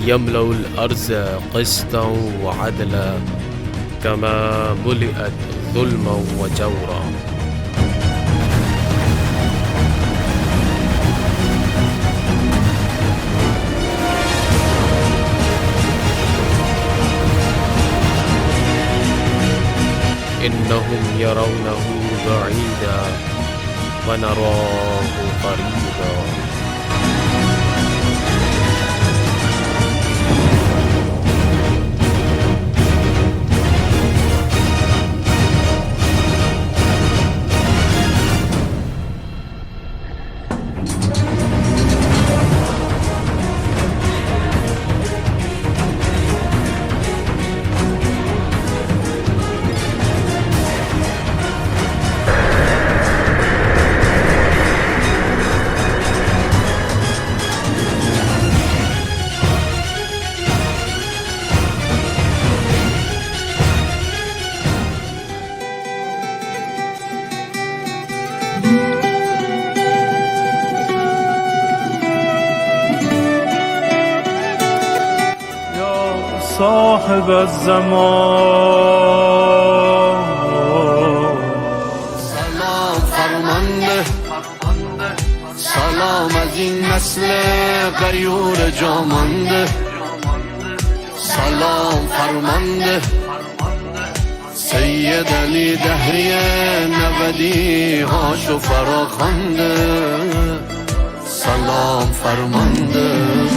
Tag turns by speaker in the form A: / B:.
A: يملأ الأرض قسطا وعدلا كما ملئت ظلما وجورا. إنهم يرونه بعيدا ونراه قريبا.
B: صاحب الزمان
C: سلام فرمانده، سلام از این نسل غیور جامانده. سلام فرمانده سید علی دهری نودی هاشو فراخوانده. سلام فرمانده